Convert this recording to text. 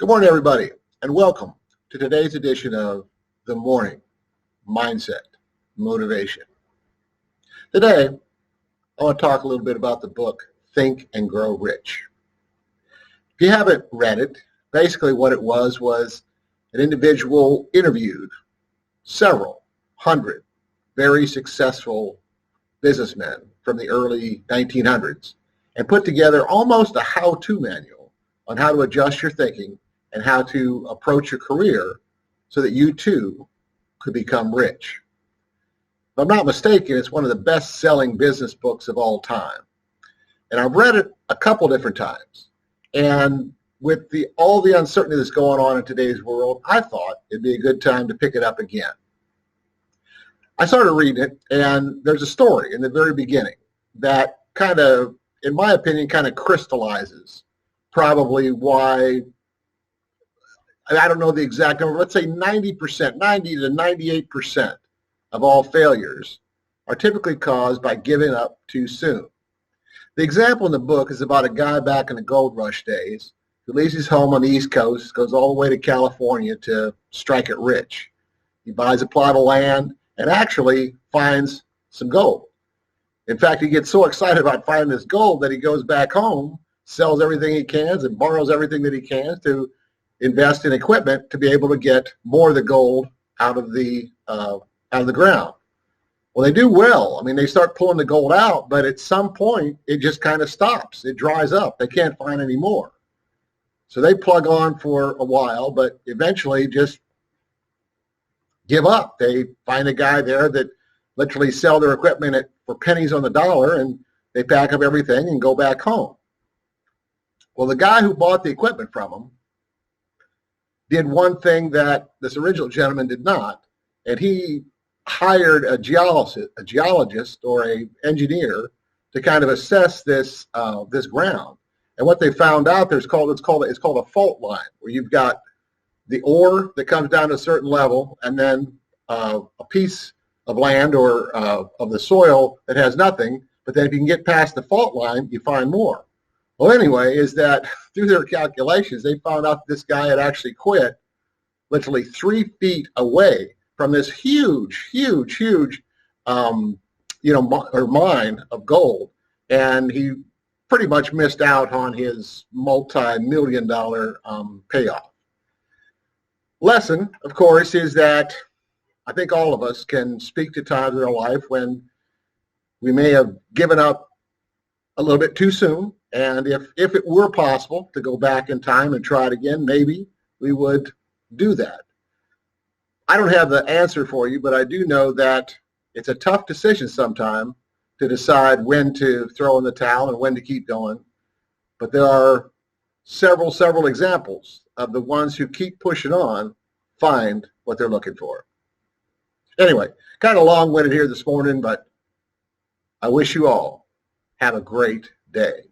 Good morning, everybody, and welcome to today's edition of The Morning Mindset Motivation. Today, I want to talk a little bit about the book, Think and Grow Rich. If you haven't read it, basically what it was an individual interviewed several hundred very successful businessmen from the early 1900s and put together almost a how-to manual on how to adjust your thinking and how to approach your career so that you too could become rich. If I'm not mistaken, it's one of the best-selling business books of all time. And I've read it a couple different times. And with all the uncertainty that's going on in today's world, I thought it'd be a good time to pick it up again. I started reading it, and there's a story in the very beginning that kind of, in my opinion, kind of crystallizes probably why, I don't know the exact number, let's say 90%, 90 to 98% of all failures are typically caused by giving up too soon. The example in the book is about a guy back in the gold rush days who leaves his home on the East Coast, goes all the way to California to strike it rich. He buys a plot of land and actually finds some gold. In fact, he gets so excited about finding this gold that he goes back home, sells everything he can, and borrows everything that he can to invest in equipment to be able to get more of the gold out of the ground. Well, they do well. I mean, they start pulling the gold out, but at some point, it just kind of stops. It dries up. They can't find any more. So they plug on for a while, but eventually just give up. They find a guy there that literally sell their equipment for pennies on the dollar, and they pack up everything and go back home. Well, the guy who bought the equipment from him did one thing that this original gentleman did not, and he hired a geologist or an engineer to kind of assess this ground. And what they found out, it's called a fault line, where you've got the ore that comes down to a certain level, and then a piece of land or of the soil that has nothing. But then if you can get past the fault line, you find more. Well, anyway, is that through their calculations, they found out this guy had actually quit literally 3 feet away from this huge mine of gold, and he pretty much missed out on his multi-million-dollar payoff. Lesson, of course, is that I think all of us can speak to times in our life when we may have given up a little bit too soon, and if it were possible to go back in time and try it again, maybe we would do that. I don't have the answer for you, but I do know that it's a tough decision sometime to decide when to throw in the towel and when to keep going. But there are several examples of the ones who keep pushing on find what they're looking for. Anyway, kind of long-winded here this morning, but I wish you all have a great day.